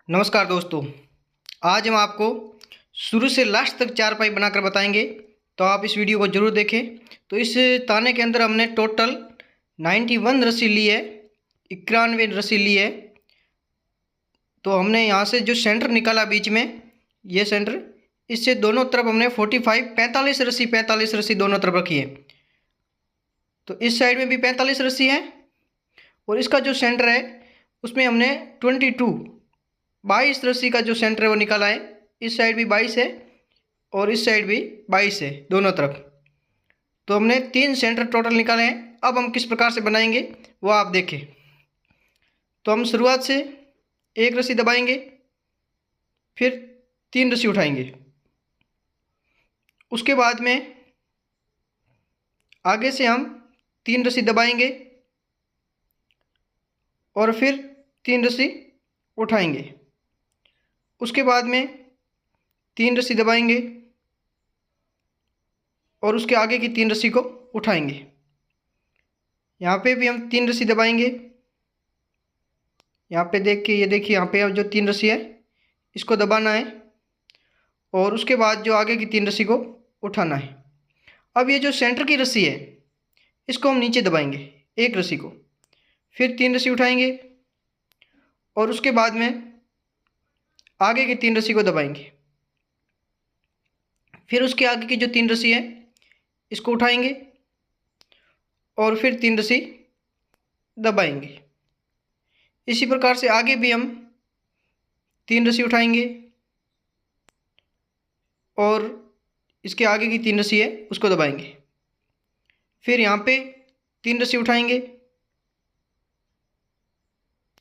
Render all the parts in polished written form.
नमस्कार दोस्तों। आज हम आपको शुरू से लास्ट तक चारपाई बनाकर बताएंगे, तो आप इस वीडियो को ज़रूर देखें। तो इस ताने के अंदर हमने टोटल 91 रस्सी ली है, 91 रस्सी ली है। तो हमने यहाँ से जो सेंटर निकाला बीच में, ये सेंटर, इससे दोनों तरफ हमने 45 रस्सी दोनों तरफ रखी है। तो इस साइड में भी 45 रस्सी है और इसका जो सेंटर है उसमें हमने 22 रस्सी का जो सेंटर है वो निकाला है। इस साइड भी 22 है और इस साइड भी 22 है, दोनों तरफ। तो हमने 3 सेंटर टोटल निकाले हैं। अब हम किस प्रकार से बनाएंगे वो आप देखें। तो हम शुरुआत से एक रस्सी दबाएंगे, फिर 3 रस्सी उठाएंगे। उसके बाद में आगे से हम 3 रस्सी दबाएंगे और फिर 3 रस्सी उठाएंगे। उसके बाद में 3 रस्सी दबाएंगे और उसके आगे की 3 रस्सी को उठाएंगे। यहाँ पे भी हम 3 रस्सी दबाएंगे। यहाँ पे देख के, ये देखिए, यहाँ पे जो 3 रस्सी है इसको दबाना है और उसके बाद जो आगे की 3 रस्सी को उठाना है। अब ये जो सेंटर की रस्सी है इसको हम नीचे दबाएंगे, एक रस्सी को, फिर 3 रस्सी उठाएंगे और उसके बाद में आगे की 3 रस्सी को दबाएंगे। फिर उसके आगे की जो 3 रस्सी है इसको उठाएंगे और फिर 3 रस्सी दबाएंगे। इसी प्रकार से आगे भी हम 3 रस्सी उठाएंगे और इसके आगे की 3 रस्सी है उसको दबाएंगे। फिर यहाँ पे 3 रस्सी उठाएंगे,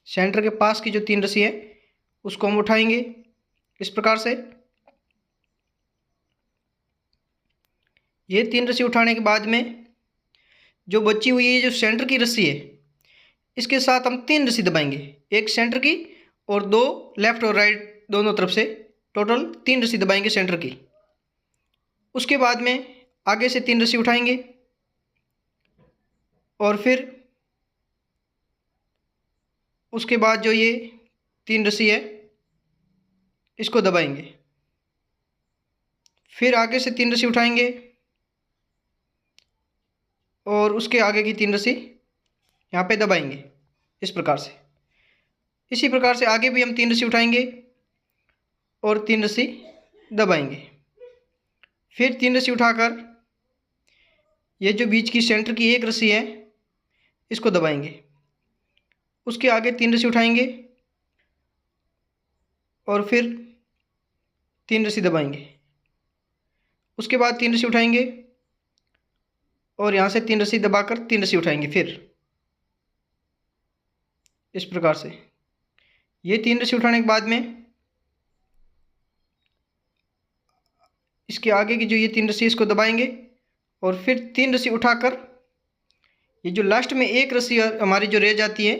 सेंटर के पास की जो 3 रस्सी है उसको हम उठाएंगे इस प्रकार से। ये 3 रस्सी उठाने के बाद में जो बची हुई है जो सेंटर की रस्सी है इसके साथ हम 3 रस्सी दबाएंगे, एक सेंटर की और 2 लेफ्ट और राइट दोनों तरफ से, टोटल 3 रस्सी दबाएंगे सेंटर की। उसके बाद में आगे से 3 रस्सी उठाएंगे और फिर उसके बाद जो ये 3 रस्सी है इसको दबाएंगे। फिर आगे से 3 रस्सी उठाएंगे और उसके आगे की 3 रस्सी यहाँ पे दबाएंगे इस प्रकार से। इसी प्रकार से आगे भी हम 3 रस्सी उठाएंगे और 3 रस्सी दबाएंगे। फिर 3 रस्सी उठाकर ये जो बीच की सेंटर की एक रस्सी है इसको दबाएंगे। उसके आगे 3 रस्सी उठाएंगे और फिर 3 रस्सी दबाएंगे। उसके बाद 3 रस्सी उठाएंगे और यहाँ से 3 रस्सी दबाकर 3 रस्सी उठाएंगे। फिर इस प्रकार से ये 3 रस्सी उठाने के बाद में इसके आगे की जो ये 3 रस्सी इसको दबाएंगे और फिर 3 रस्सी उठाकर ये जो लास्ट में एक रस्सी हमारी जो रह जाती है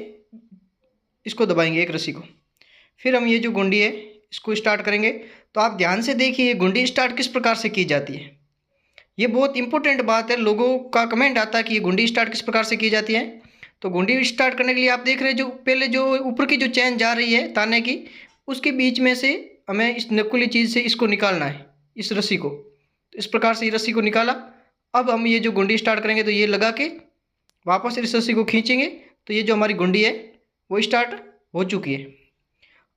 इसको दबाएंगे, एक रस्सी को। फिर हम ये जो गुंडी है इसको स्टार्ट करेंगे। तो आप ध्यान से देखिए ये गुंडी स्टार्ट किस प्रकार से की जाती है। ये बहुत इंपॉर्टेंट बात है, लोगों का कमेंट आता है कि ये गुंडी स्टार्ट किस प्रकार से की जाती है। तो गुंडी स्टार्ट करने के लिए आप देख रहे हैं जो पहले जो ऊपर की जो चैन जा रही है ताने की, उसके बीच में से हमें इस नकुली चीज़ से इसको निकालना है, इस रस्सी को। तो इस प्रकार से ये रस्सी को निकाला। अब हम ये जो गुंडी स्टार्ट करेंगे तो ये लगा के वापस इस रस्सी को खींचेंगे तो ये जो हमारी गुंडी है वो स्टार्ट हो चुकी है।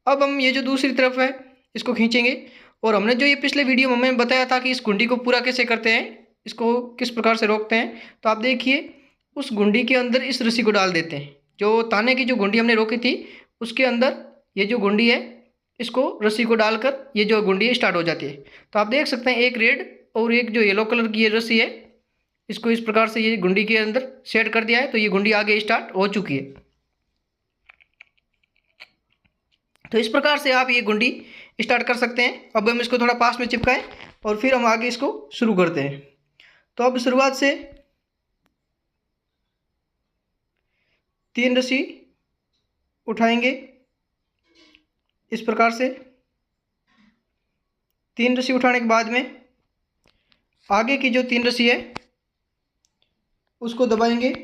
अब हम ये जो दूसरी तरफ है इसको खींचेंगे और हमने जो ये पिछले वीडियो में हमें बताया था कि इस गुंडी को पूरा कैसे करते हैं, इसको किस प्रकार से रोकते हैं। तो आप देखिए उस गुंडी के अंदर इस रस्सी को डाल देते हैं। जो ताने की जो गुंडी हमने रोकी थी उसके अंदर ये जो गुंडी है इसको रस्सी को डालकर ये जो गुंडी है स्टार्ट हो जाती है। तो आप देख सकते हैं एक रेड और एक जो येलो कलर की ये रस्सी है इसको इस प्रकार से ये गुंडी के अंदर सेट कर दिया है। तो ये गुंडी आगे स्टार्ट हो चुकी है। तो इस प्रकार से आप ये गुंडी स्टार्ट कर सकते हैं। अब हम इसको थोड़ा पास में चिपकाएं और फिर हम आगे इसको शुरू करते हैं। तो अब शुरुआत से 3 रस्सी उठाएंगे इस प्रकार से। 3 रस्सी उठाने के बाद में आगे की जो 3 रस्सी है उसको दबाएंगे।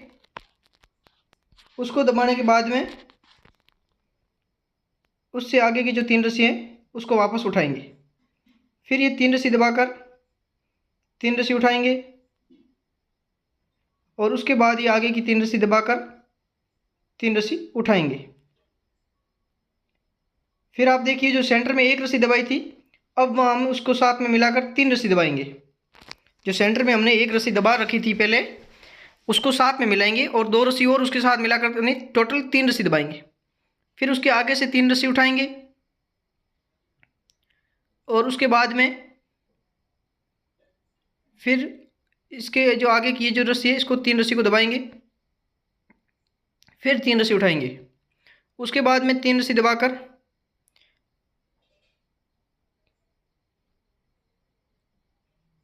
उसको दबाने के बाद में उससे आगे की जो 3 रस्सी हैं उसको वापस उठाएंगे। फिर ये 3 रस्सी दबाकर 3 रस्सी उठाएंगे और उसके बाद ये आगे की 3 रस्सी दबाकर 3 रस्सी उठाएंगे। फिर आप देखिए जो सेंटर में 1 रस्सी दबाई थी, अब हम उसको साथ में मिलाकर 3 रस्सी दबाएंगे। जो सेंटर में हमने 1 रस्सी दबा रखी थी पहले, उसको साथ में मिलाएंगे और 2 रस्सी और उसके साथ मिलाकर नहीं, टोटल 3 रस्सी दबाएंगे। फिर उसके आगे से 3 रस्सी उठाएंगे और उसके बाद में फिर इसके जो आगे की ये जो रस्सी है इसको 3 रस्सी को दबाएंगे, फिर 3 रस्सी उठाएंगे। उसके बाद में 3 रस्सी दबाकर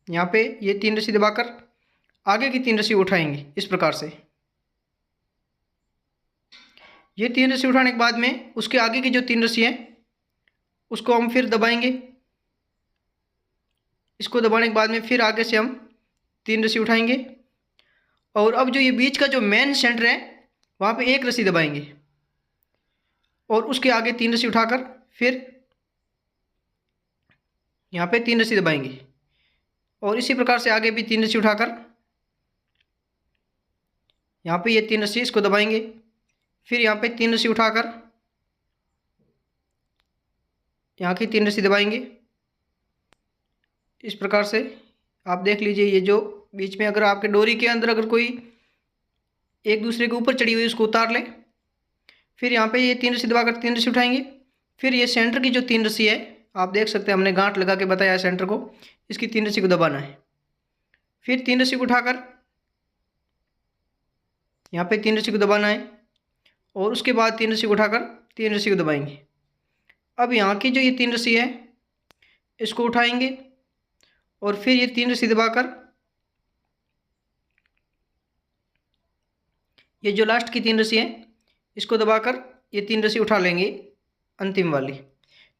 यहाँ पे ये 3 रस्सी दबाकर आगे की 3 रस्सी उठाएंगे इस प्रकार से। ये 3 रस्सी उठाने के बाद में उसके आगे की जो 3 रस्सी है उसको हम फिर दबाएंगे। इसको दबाने के बाद में फिर आगे से हम 3 रस्सी उठाएंगे और अब जो ये बीच का जो मेन सेंटर है वहाँ पे 1 रस्सी दबाएंगे और उसके आगे 3 रस्सी उठाकर फिर यहाँ पे 3 रस्सी दबाएंगे और इसी प्रकार से आगे भी 3 रस्सी उठाकर यहाँ पे ये 3 रस्सी इसको दबाएंगे। फिर यहाँ पे 3 रस्सी उठाकर यहाँ की 3 रस्सी दबाएंगे। इस प्रकार से आप देख लीजिए, ये जो बीच में अगर आपके डोरी के अंदर अगर कोई एक दूसरे के ऊपर चढ़ी हुई उसको उतार ले। फिर यहाँ पे ये 3 रस्सी दबाकर 3 रस्सी उठाएंगे। फिर ये सेंटर की जो 3 रस्सी है, आप देख सकते हैं हमने गांठ लगा के बताया है सेंटर को, इसकी 3 रस्सी को दबाना है। फिर 3 रस्सी को उठाकर यहाँ पे 3 रस्सी को दबाना है और उसके बाद 3 रस्सी को उठाकर 3 रस्सी को दबाएंगे। अब यहाँ की जो ये 3 रस्सी है इसको उठाएंगे और फिर ये 3 रस्सी दबाकर ये जो लास्ट की 3 रस्सी है इसको दबाकर ये 3 रस्सी उठा लेंगे अंतिम वाली।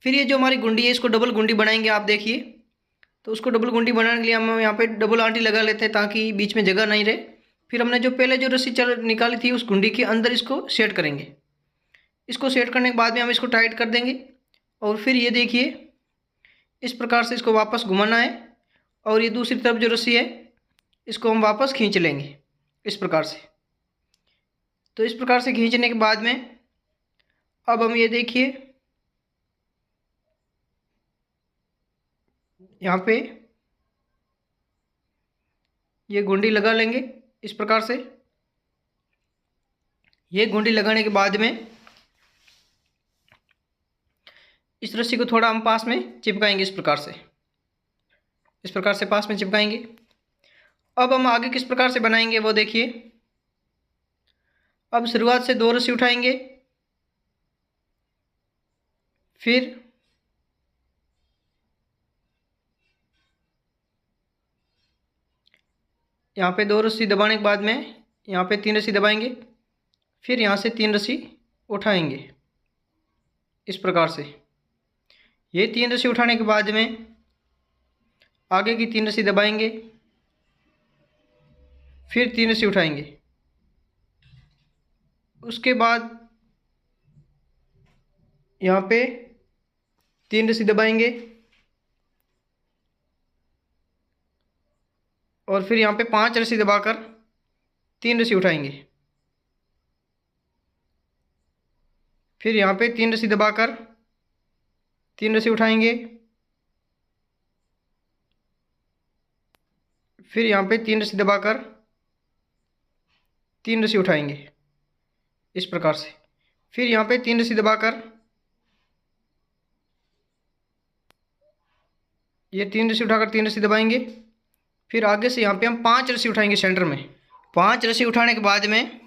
फिर ये जो हमारी गुंडी है इसको डबल गुंडी बनाएंगे। आप देखिए, तो उसको डबल गुंडी बनाने के लिए हम यहाँ पे डबल आंटी लगा लेते हैं ताकि बीच में जगह नहीं रहे। फिर हमने जो पहले जो रस्सी निकाली थी उस गुंडी के अंदर इसको सेट करेंगे। इसको सेट करने के बाद में हम इसको टाइट कर देंगे और फिर ये देखिए इस प्रकार से इसको वापस घुमाना है और ये दूसरी तरफ जो रस्सी है इसको हम वापस खींच लेंगे इस प्रकार से। तो इस प्रकार से खींचने के बाद में अब हम ये देखिए यहाँ पे ये गुंडी लगा लेंगे इस प्रकार से। ये गुंडी लगाने के बाद में इस रस्सी को थोड़ा हम पास में चिपकाएंगे इस प्रकार से पास में चिपकाएंगे। अब हम आगे किस प्रकार से बनाएंगे वो देखिए। अब शुरुआत से 2 रस्सी उठाएंगे, फिर यहाँ पे 2 रस्सी दबाने के बाद में यहाँ पे 3 रस्सी दबाएंगे, फिर यहाँ से 3 रस्सी उठाएंगे इस प्रकार से। ये 3 रस्सी उठाने के बाद में आगे की 3 रस्सी दबाएंगे, फिर 3 रस्सी उठाएंगे। उसके बाद यहाँ पे 3 रस्सी दबाएंगे और फिर यहाँ पे 5 रस्सी दबाकर 3 रस्सी उठाएंगे। फिर यहाँ पे 3 रस्सी दबाकर 3 रस्सी उठाएंगे, फिर यहाँ पे 3 रस्सी दबाकर 3 रस्सी उठाएंगे इस प्रकार से। फिर यहाँ पे 3 रस्सी दबाकर ये 3 रस्सी उठाकर 3 रस्सी दबाएंगे। फिर आगे से यहाँ पे हम 5 रस्सी उठाएंगे सेंटर में। 5 रस्सी उठाने के बाद में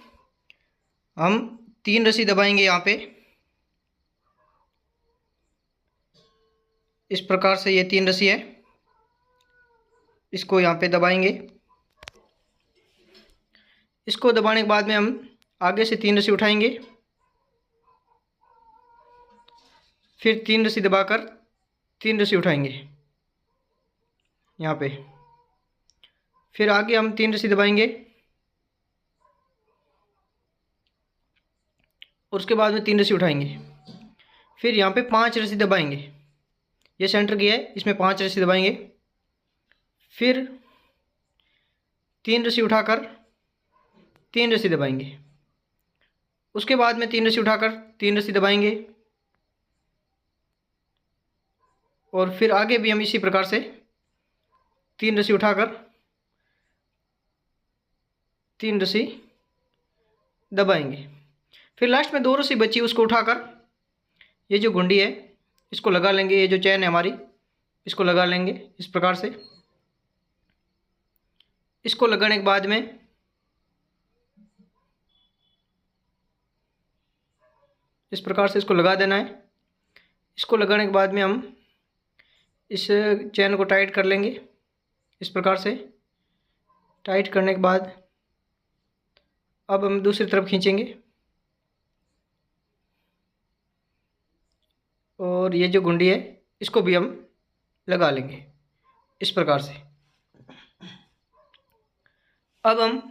हम 3 रस्सी दबाएंगे यहाँ पे इस प्रकार से। ये 3 रस्सी है, इसको यहाँ पे दबाएंगे। इसको दबाने के बाद में हम आगे से 3 रस्सी उठाएंगे, फिर 3 रस्सी दबाकर 3 रस्सी उठाएंगे यहाँ पे। फिर आगे हम 3 रस्सी दबाएंगे और उसके बाद में 3 रस्सी उठाएंगे। फिर यहाँ पे 5 रस्सी दबाएंगे, ये सेंटर की है, इसमें 5 रस्सी दबाएंगे। फिर 3 रस्सी उठाकर 3 रस्सी दबाएंगे। उसके बाद में 3 रस्सी उठाकर 3 रस्सी दबाएंगे। और फिर आगे भी हम इसी प्रकार से 3 रस्सी उठाकर 3 रस्सी दबाएंगे। फिर लास्ट में 2 रस्सी बची, उसको उठाकर ये जो घुंडी है इसको लगा लेंगे, ये जो चैन है हमारी इसको लगा लेंगे इस प्रकार से। इसको लगाने के बाद में इस प्रकार से इसको लगा देना है। इसको लगाने के बाद में हम इस चैन को टाइट कर लेंगे इस प्रकार से। टाइट करने के बाद अब हम दूसरी तरफ खींचेंगे और ये जो घुंडी है इसको भी हम लगा लेंगे इस प्रकार से। अब हम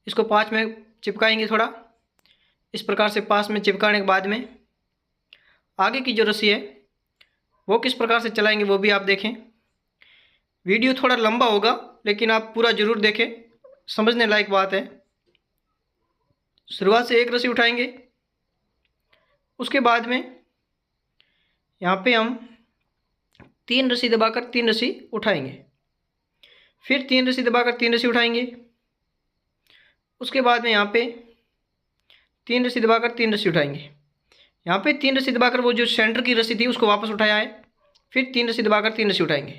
इसको पास में चिपकाएंगे थोड़ा इस प्रकार से। पास में चिपकाने के बाद में आगे की जो रस्सी है वो किस प्रकार से चलाएंगे वो भी आप देखें। वीडियो थोड़ा लंबा होगा लेकिन आप पूरा ज़रूर देखें, समझने लायक बात है। शुरुआत से 1 रस्सी उठाएंगे, उसके बाद में यहाँ पे हम 3 रस्सी दबाकर 3 रस्सी उठाएंगे। फिर 3 रस्सी दबाकर 3 रस्सी उठाएंगे। उसके बाद में यहाँ पे 3 रस्सी दबाकर 3 रस्सी उठाएंगे। यहाँ पे 3 रस्सी दबाकर वो जो सेंटर की रस्सी थी उसको वापस उठाया है। फिर 3 रस्सी दबाकर 3 रस्सी उठाएंगे।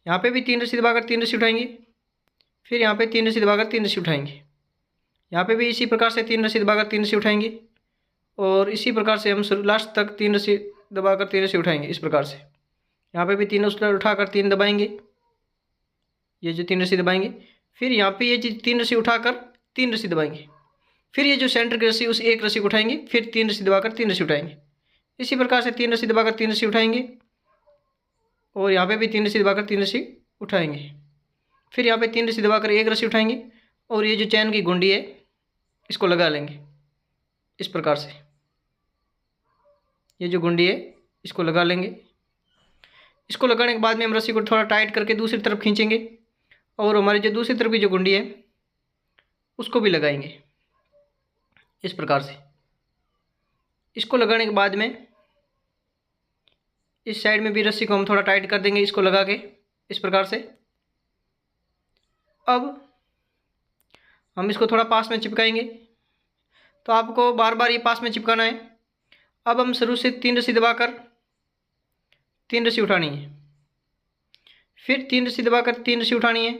यहाँ पे भी 3 रस्सी दबाकर 3 रस्सी उठाएंगे। फिर यहाँ पे 3 रस्सी दबाकर 3 रस्सी उठाएंगे। यहाँ पे भी इसी प्रकार से 3 रस्सी दबाकर 3 रस्सी उठाएंगे और इसी प्रकार से हम लास्ट तक 3 रस्सी दबाकर 3 रस्सी उठाएंगे इस प्रकार से। यहाँ पे भी 3 उठाकर 3 दबाएंगे, ये जो 3 रस्सी दबाएंगे। फिर यहाँ पे ये 3 रस्सी उठाकर 3 रस्सी दबाएंगे। फिर ये जो सेंटर की रस्सी उस 1 रस्सी को उठाएंगे, फिर 3 रस्सी दबाकर 3 रस्सी उठाएंगे। इसी प्रकार से 3 रस्सी दबाकर 3 रस्सी उठाएंगे और यहाँ पे भी 3 रस्सी दबाकर 3 रस्सी उठाएंगे। फिर यहाँ पे 3 रस्सी दबाकर 1 रस्सी उठाएंगे और ये जो चैन की गुंडी है इसको लगा लेंगे इस प्रकार से। ये जो गुंडी है इसको लगा लेंगे। इसको लगाने के बाद में हम रस्सी को थोड़ा टाइट करके दूसरी तरफ खींचेंगे और हमारी जो दूसरी तरफ की जो गुंडी है उसको भी लगाएंगे इस प्रकार से। इसको लगाने के बाद में इस साइड में भी रस्सी को हम थोड़ा टाइट कर देंगे इसको लगा के इस प्रकार से। अब हम इसको थोड़ा पास में चिपकाएंगे, तो आपको बार बार ये पास में चिपकाना है। अब हम शुरू से 3 रस्सी दबाकर 3 रस्सी उठानी है। फिर 3 रस्सी दबाकर 3 रस्सी उठानी है।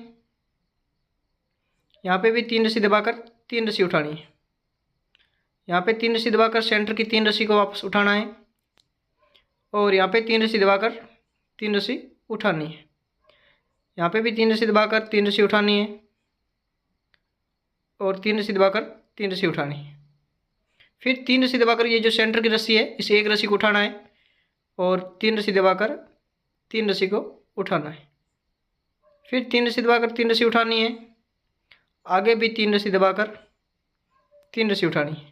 यहाँ पे भी 3 रस्सी दबाकर 3 रस्सी उठानी है। यहाँ पे 3 रस्सी दबाकर सेंटर की 3 रस्सी को वापस उठाना है और यहाँ पे 3 रस्सी दबाकर 3 रस्सी उठानी है। यहाँ पे भी 3 रस्सी दबाकर 3 रस्सी उठानी है और 3 रस्सी दबाकर 3 रस्सी उठानी है। फिर 3 रस्सी दबाकर ये जो सेंटर की रस्सी है इस 1 रस्सी को उठाना है और 3 रस्सी दबाकर 3 रस्सी को उठाना है। फिर 3 रस्सी दबाकर 3 रस्सी उठानी है। आगे भी 3 रस्सी दबाकर 3 रस्सी उठानी है।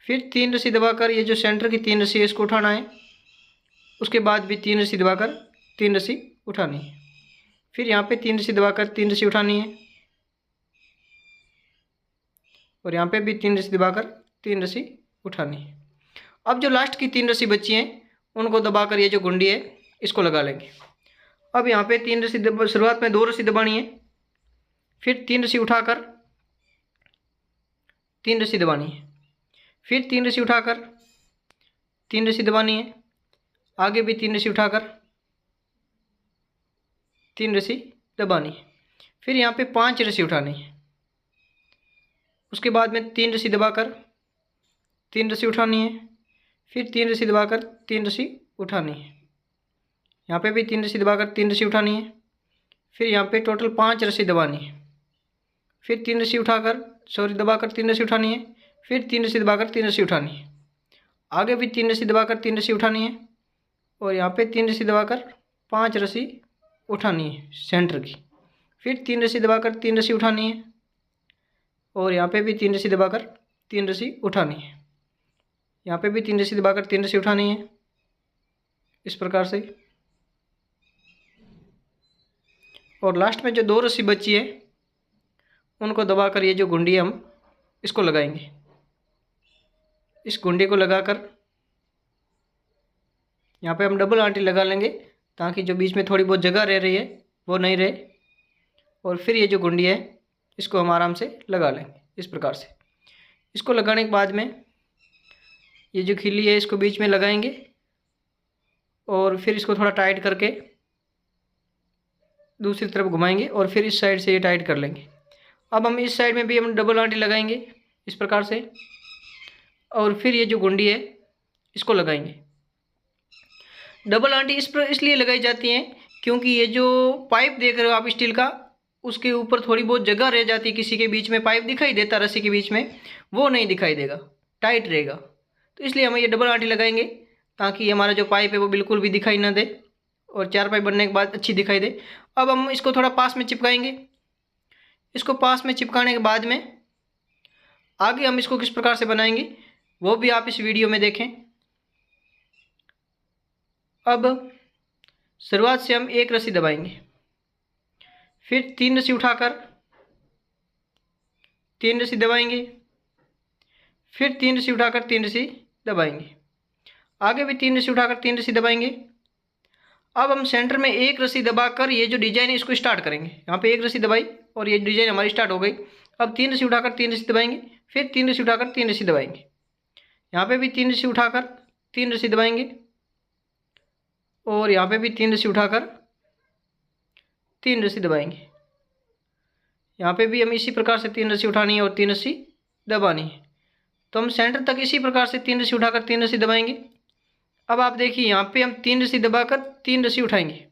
फिर 3 रस्सी दबाकर ये जो सेंटर की 3 रस्सी है इसको उठाना है। उसके बाद भी 3 रस्सी दबाकर 3 रस्सी उठानी है। फिर यहाँ पे 3 रस्सी दबाकर 3 रस्सी उठानी है और यहाँ पे भी 3 रस्सी दबाकर 3 रस्सी उठानी है। अब जो लास्ट की 3 रस्सी बची हैं उनको दबाकर ये जो गुंडी है इसको लगा लेंगे। अब यहाँ पे 3 रस्सी शुरुआत में 2 रस्सी दबानी है। फिर 3 रस्सी उठाकर 3 रस्सी दबानी है। फिर 3 रस्सी उठाकर 3 रस्सी दबानी है। आगे भी 3 रस्सी उठाकर 3 रस्सी दबानी है। फिर यहाँ पे 5 रस्सी उठानी है। उसके बाद में 3 रस्सी दबाकर 3 रस्सी उठानी है। फिर 3 रस्सी दबाकर 3 रस्सी उठानी है। यहाँ पे भी 3 रस्सी दबाकर 3 रस्सी उठानी है। फिर यहाँ पे टोटल 5 रस्सी दबानी है। फिर 3 रस्सी दबाकर 3 रस्सी उठानी है। फिर 3 रस्सी दबाकर 3 रस्सी उठानी है। आगे भी 3 रस्सी दबाकर 3 रस्सी उठानी है और यहाँ पे 3 रस्सी दबाकर 5 रस्सी उठानी है सेंटर की। फिर 3 रस्सी दबाकर 3 रस्सी उठानी है और यहाँ पे भी 3 रस्सी दबाकर 3 रस्सी उठानी है। यहाँ पे भी 3 रस्सी दबाकर 3 रस्सी उठानी है इस प्रकार से। और लास्ट में जो 2 रस्सी बची है उनको दबाकर ये जो गुंडी है हम इसको लगाएंगे। इस गुंडी को लगाकर यहाँ पे हम डबल आंटी लगा लेंगे ताकि जो बीच में थोड़ी बहुत जगह रह रही है वो नहीं रहे। और फिर ये जो गुंडी है इसको हम आराम से लगा लेंगे इस प्रकार से। इसको लगाने के बाद में ये जो खिल्ली है इसको बीच में लगाएंगे और फिर इसको थोड़ा टाइट करके दूसरी तरफ घुमाएंगे और फिर इस साइड से ये टाइट कर लेंगे। अब हम इस साइड में भी हम डबल आंटी लगाएंगे इस प्रकार से और फिर ये जो गुंडी है इसको लगाएंगे। डबल आंटी इसलिए लगाई जाती हैं क्योंकि ये जो पाइप देख रहे हो आप स्टील का, उसके ऊपर थोड़ी बहुत जगह रह जाती है, किसी के बीच में पाइप दिखाई देता रस्सी के बीच में, वो नहीं दिखाई देगा, टाइट रहेगा। तो इसलिए हम ये डबल आंटी लगाएंगे ताकि हमारा जो पाइप है वो बिल्कुल भी दिखाई ना दे और 4 पाइप बनने के बाद अच्छी दिखाई दे। अब हम इसको थोड़ा पास में चिपकाएंगे। इसको पास में चिपकाने के बाद में आगे हम इसको किस प्रकार से बनाएंगे वो भी आप इस वीडियो में देखें। अब शुरुआत से हम 1 रस्सी दबाएंगे, फिर 3 रस्सी उठाकर 3 रस्सी दबाएंगे, फिर 3 रस्सी उठाकर 3 रस्सी दबाएंगे, आगे भी 3 रस्सी उठाकर 3 रस्सी दबाएंगे। अब हम सेंटर में 1 रस्सी दबाकर ये जो डिजाइन है इसको स्टार्ट करेंगे। यहाँ पे 1 रस्सी दबाई और ये डिजाइन हमारी स्टार्ट हो गई। अब 3 रस्सी उठाकर 3 रस्सी दबाएंगे, फिर 3 रस्सी उठाकर 3 रस्सी दबाएंगे, यहाँ पे भी 3 रस्सी उठाकर 3 रस्सी दबाएंगे और यहाँ पे भी 3 रस्सी उठाकर 3 रस्सी दबाएंगे। यहाँ पे भी हम इसी प्रकार से 3 रस्सी उठानी है और 3 रस्सी दबानी है। तो हम सेंटर तक इसी प्रकार से 3 रस्सी उठाकर 3 रस्सी दबाएंगे। अब आप देखिए यहाँ पे हम 3 रस्सी दबाकर 3 रस्सी उठाएंगे,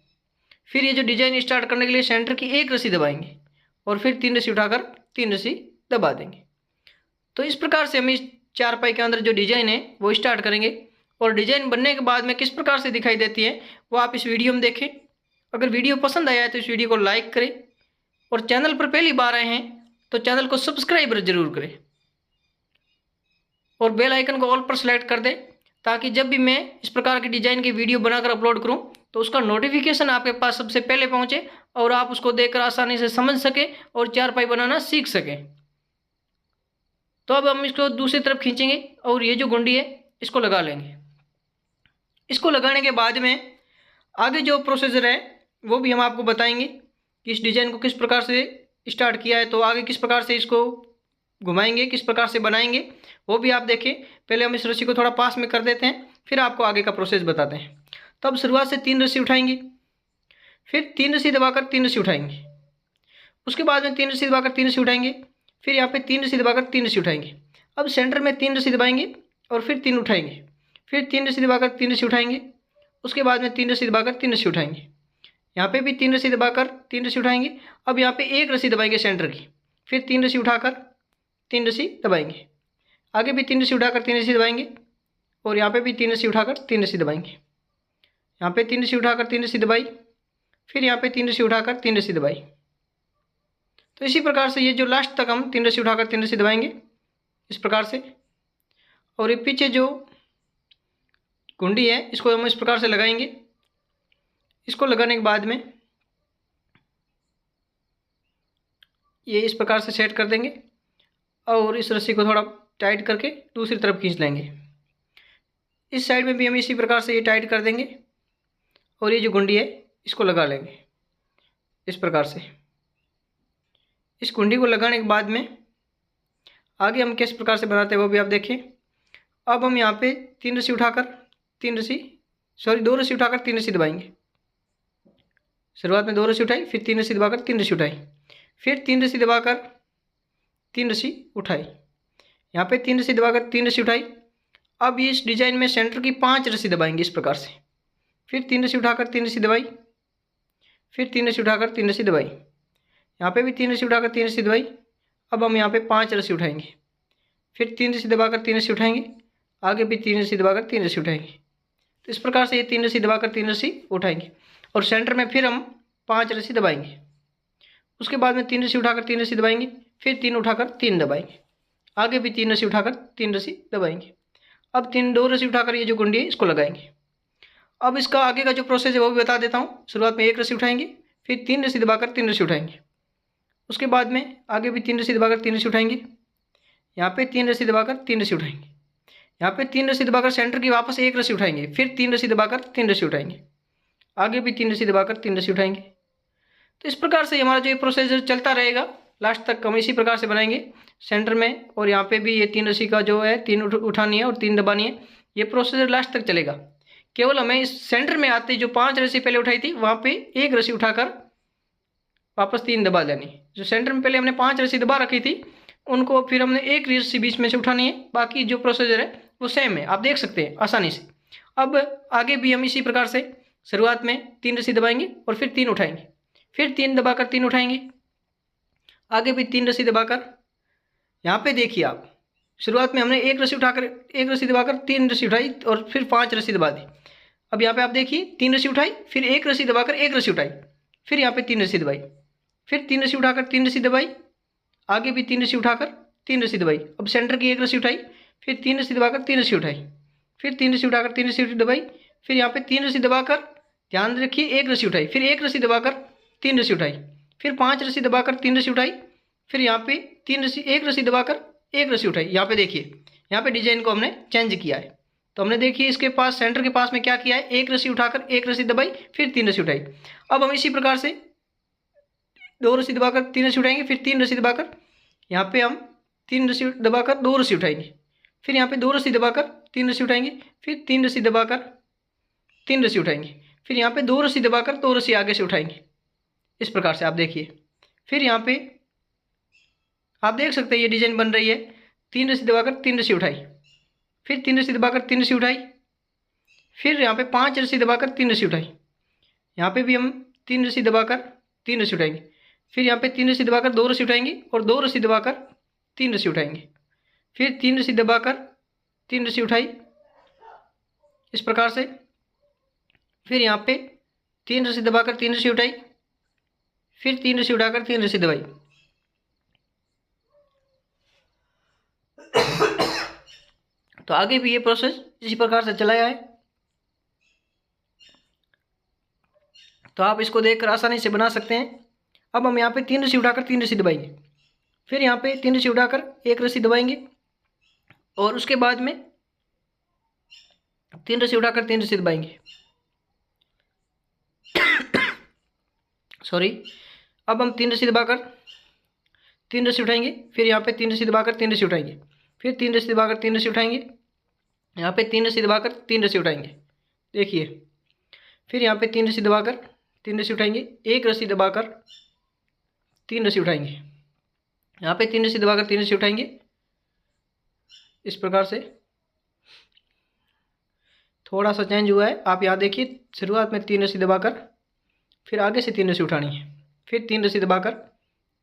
फिर ये जो डिजाइन स्टार्ट करने के लिए सेंटर की 1 रस्सी दबाएंगे और फिर 3 रस्सी उठाकर 3 रस्सी दबा देंगे। तो इस प्रकार से हम इस 4 पाई के अंदर जो डिजाइन है वो स्टार्ट करेंगे और डिजाइन बनने के बाद में किस प्रकार से दिखाई देती है वो आप इस वीडियो में देखें। अगर वीडियो पसंद आया है तो इस वीडियो को लाइक करें और चैनल पर पहली बार आए हैं तो चैनल को सब्सक्राइब जरूर करें और बेल आइकन को ऑल पर सेलेक्ट कर दें ताकि जब भी मैं इस प्रकार की डिजाइन की वीडियो बनाकर अपलोड करूं तो उसका नोटिफिकेशन आपके पास सबसे पहले पहुंचे और आप उसको देखकर आसानी से समझ सकें और 4 पाई बनाना सीख सकें। तो अब हम इसको दूसरी तरफ खींचेंगे और ये जो गुंडी है इसको लगा लेंगे। इसको लगाने के बाद में आगे जो प्रोसीजर है वो भी हम आपको बताएंगे कि इस डिज़ाइन को किस प्रकार से स्टार्ट किया है, तो आगे किस प्रकार से इसको घुमाएंगे, किस प्रकार से बनाएंगे वो भी आप देखें। पहले हम इस रस्सी को थोड़ा पास में कर देते हैं, फिर आपको आगे का प्रोसेस बताते हैं। तो अब शुरुआत से 3 रस्सी उठाएंगे, फिर 3 रस्सी दबाकर 3 रस्सी उठाएंगे, उसके बाद में 3 रस्सी दबाकर 3 रस्सी उठाएंगे, फिर यहाँ पे 3 रस्सी दबाकर 3 रस्सी उठाएंगे। अब सेंटर में 3 रस्सी दबाएंगे और फिर 3 उठाएंगे, फिर 3 रस्सी दबाकर 3 रस्सी उठाएंगे, उसके बाद में 3 रस्सी दबाकर 3 रस्सी उठाएंगे, यहाँ पे भी 3 रस्सी दबाकर 3 रस्सी उठाएंगे। अब यहाँ पे 1 रस्सी दबाएंगे सेंटर की, फिर 3 रस्सी उठाकर 3 रस्सी दबाएंगे, आगे भी 3 रस्सी उठाकर 3 रस्सी दबाएंगे और यहाँ पे भी 3 रस्सी उठाकर 3 रस्सी दबाएंगे, यहाँ पे 3 रस्सी उठाकर 3 रस्सी दबाई, फिर यहाँ पे 3 रस्सी उठाकर 3 रस्सी दबाई। तो इसी प्रकार से ये जो लास्ट तक हम 3 रस्सी उठाकर 3 रस्सी दबाएंगे इस प्रकार से। और ये पीछे जो कुंडी है इसको हम इस प्रकार से लगाएंगे। इसको लगाने के बाद में ये इस प्रकार से सेट कर देंगे और इस रस्सी को थोड़ा टाइट करके दूसरी तरफ खींच लेंगे। इस साइड में भी हम इसी प्रकार से ये टाइट कर देंगे और ये जो गुंडी है इसको लगा लेंगे इस प्रकार से। इस कुंडी को लगाने के बाद में आगे हम किस प्रकार से बनाते हैं वो भी आप देखें। अब हम यहाँ पे 2 रस्सी उठाकर 3 रस्सी दबाएंगे। शुरुआत में 2 रस्सी उठाई, फिर 3 रस्सी दबाकर 3 रस्सी उठाई, फिर 3 रस्सी दबाकर 3 रस्सी उठाई, यहाँ पे 3 रस्सी दबाकर 3 रस्सी उठाई। अब इस डिजाइन में सेंटर की 5 रस्सी दबाएंगे इस प्रकार से, फिर 3 रस्सी उठाकर 3 रस्सी दबाई, फिर 3 रस्सी उठाकर 3 रस्सी दबाई, यहाँ पे भी 3 रस्सी उठाकर 3 रस्सी दबाई। अब हम यहाँ पे 5 रस्सी उठाएंगे, फिर 3 रस्सी दबाकर 3 रस्सी उठाएंगे, आगे भी 3 रस्सी दबाकर 3 रस्सी उठाएंगे। तो इस प्रकार से ये 3 रस्सी दबाकर 3 रस्सी उठाएंगे और सेंटर में फिर हम 5 रस्सी दबाएंगे। उसके बाद में 3 रस्सी उठाकर 3 रस्सी दबाएंगे, फिर 3 उठाकर 3 दबाएंगे, आगे भी 3 रस्सी उठाकर 3 रस्सी दबाएंगे। अब 2 रस्सी उठाकर ये जो गुंडी है इसको लगाएंगे। अब इसका आगे का जो प्रोसेस है वो भी बता देता हूँ। शुरुआत में 1 रस्सी उठाएंगे, फिर 3 रस्सी दबाकर 3 रस्सी उठाएंगे। उसके बाद में आगे भी 3 रस्सी दबाकर 3 रस्सी उठाएंगे। यहाँ पे 3 रस्सी दबाकर 3 रस्सी उठाएंगे। यहाँ पे 3 रस्सी दबाकर सेंटर की वापस 1 रस्सी उठाएंगे, फिर 3 रस्सी दबाकर 3 रस्सी उठाएंगे। आगे भी 3 रस्सी दबाकर 3 रस्सी उठाएंगे। तो इस प्रकार से हमारा जो ये प्रोसेस चलता रहेगा, लास्ट तक हम इसी प्रकार से बनाएंगे सेंटर में। और यहाँ पे भी ये 3 रस्सी का जो है 3 उठानी है और 3 दबानी है। ये प्रोसेस लास्ट तक चलेगा। केवल हमें इस सेंटर में आते जो 5 रस्सी पहले उठाई थी वहाँ पे 1 रस्सी उठाकर वापस 3 दबा देनी। जो सेंटर में पहले हमने 5 रस्सी दबा रखी थी उनको फिर हमने 1 रस्सी बीच में से उठानी है। बाकी जो प्रोसीजर है वो सेम है, आप देख सकते हैं आसानी से। अब आगे भी हम इसी प्रकार से शुरुआत में 3 रस्सी दबाएंगे और फिर 3 उठाएंगे, फिर 3 दबाकर 3 उठाएंगे। आगे भी 3 रस्सी दबाकर, यहाँ पे देखिए आप, शुरुआत में हमने 1 रस्सी उठाकर 1 रस्सी दबाकर 3 रस्सी उठाई और फिर 5 रस्सी दबा दी। अब यहाँ पे आप देखिए 3 रस्सी उठाई, फिर 1 रस्सी दबाकर 1 रस्सी उठाई, फिर यहाँ पे 3 रस्सी दबाई, फिर 3 रस्सी उठाकर 3 रस्सी दबाई। आगे भी 3 रस्सी उठाकर 3 रस्सी दबाई। अब सेंटर की 1 रस्सी उठाई, फिर 3 रस्सी दबाकर 3 रस्सी उठाई, फिर 3 रस्सी उठाकर 3 रस्सी दबाई, फिर यहाँ पे 3 रस्सी दबाकर, ध्यान रखिए 1 रस्सी उठाई, फिर 1 रस्सी दबाकर 3 रस्सी उठाई, फिर 5 रस्सी दबाकर 3 रस्सी उठाई, फिर यहाँ पे 3 रस्सी 1 रस्सी दबाकर 1 रस्सी उठाई। यहाँ पे देखिए, यहाँ पे डिजाइन को हमने चेंज किया है। तो हमने देखिए इसके पास सेंटर के पास में क्या किया है, 1 रस्सी उठाकर 1 रस्सी दबाई, फिर 3 रस्सी उठाई। अब हम इसी प्रकार से 2 रस्सी दबाकर 3 रस्सी उठाएंगे, फिर 3 रस्सी दबाकर यहाँ पे हम 3 रस्सी दबाकर 2 रस्सी उठाएंगे, फिर यहाँ पे 2 रस्सी दबाकर 3 रस्सी उठाएंगे, फिर 3 रस्सी दबाकर 3 रस्सी उठाएंगे, फिर यहाँ पे 2 रस्सी दबाकर 2 रस्सी आगे से उठाएंगे। इस प्रकार से आप देखिए, फिर यहाँ पे आप देख सकते हैं ये डिजाइन बन रही है। 3 रस्सी दबाकर 3 रस्सी उठाई, फिर 3 रस्सी दबाकर 3 रस्सी उठाई, फिर यहाँ पे 5 रस्सी दबाकर 3 रस्सी उठाई। यहाँ पे भी हम 3 रस्सी दबाकर 3 रस्सी उठाएंगे, फिर यहाँ पे 3 रस्सी दबाकर 2 रस्सी उठाएंगे और 2 रस्सी दबाकर 3 रस्सी उठाएंगे, फिर 3 रस्सी दबाकर 3 रस्सी उठाई। इस प्रकार से फिर यहाँ पे 3 रस्सी दबाकर 3 रस्सी उठाई, फिर 3 रस्सी उठाकर 3 रस्सी दबाई। तो आगे भी ये प्रोसेस इसी प्रकार से चलाया है। तो आप इसको देखकर आसानी से बना सकते हैं। अब हम यहाँ पे 3 रस्सी उठाकर 3 रस्सी दबाएंगे, फिर यहाँ पे 3 रस्सी उठाकर 1 रस्सी दबाएंगे और उसके बाद में 3 रस्सी उठाकर 3 रस्सी दबाएंगे। सॉरी, अब हम 3 रस्सी दबाकर 3 रस्सी उठाएंगे, फिर यहाँ पे 3 रस्सी दबाकर 3 रस्सी उठाएंगे, फिर 3 रस्सी दबाकर 3 रस्सी उठाएंगे, यहाँ पे 3 रस्सी दबाकर 3 रस्सी उठाएंगे। देखिए, फिर यहाँ पे 3 रस्सी दबाकर 3 रस्सी उठाएंगे, 1 रस्सी दबाकर 3 रस्सी उठाएंगे, यहाँ पे 3 रस्सी दबाकर 3 रस्सी उठाएंगे। इस प्रकार से थोड़ा सा चेंज हुआ है। आप यहाँ देखिए, शुरुआत में 3 रस्सी दबाकर, फिर आगे से 3 रस्सी उठानी है, फिर 3 रस्सी दबाकर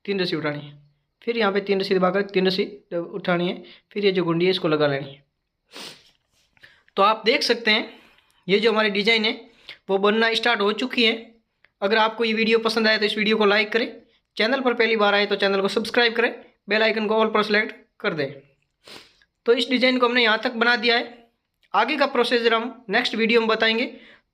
3 रस्सी उठानी है, फिर यहाँ पे 3 रस्सी दबाकर 3 रस्सी उठानी है, फिर ये जो गुंडी है इसको लगा लेनी है। तो आप देख सकते हैं ये जो हमारी डिज़ाइन है वो बनना स्टार्ट हो चुकी है। अगर आपको ये वीडियो पसंद आए तो इस वीडियो को लाइक करें, चैनल पर पहली बार आए तो चैनल को सब्सक्राइब करें, बेल आइकन को ऑल पर सेलेक्ट कर दें। तो इस डिज़ाइन को हमने यहाँ तक बना दिया है। आगे का प्रोसीजर हम नेक्स्ट वीडियो में बताएंगे,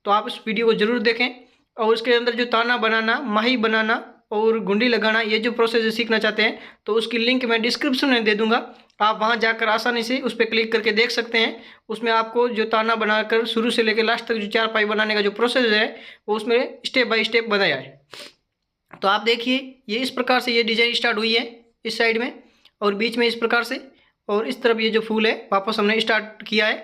तो आप इस वीडियो को ज़रूर देखें। और उसके अंदर जो ताना बनाना, माही बनाना और गुंडी लगाना, ये जो प्रोसेस सीखना चाहते हैं तो उसकी लिंक मैं डिस्क्रिप्शन में दे दूंगा। आप वहां जाकर आसानी से उस पर क्लिक करके देख सकते हैं। उसमें आपको जो ताना बनाकर शुरू से लेकर लास्ट तक जो चारपाई बनाने का जो प्रोसेस है वो उसमें स्टेप बाय स्टेप बनाया है। तो आप देखिए, ये इस प्रकार से ये डिजाइन स्टार्ट हुई है इस साइड में और बीच में इस प्रकार से, और इस तरफ ये जो फूल है वापस हमने स्टार्ट किया है।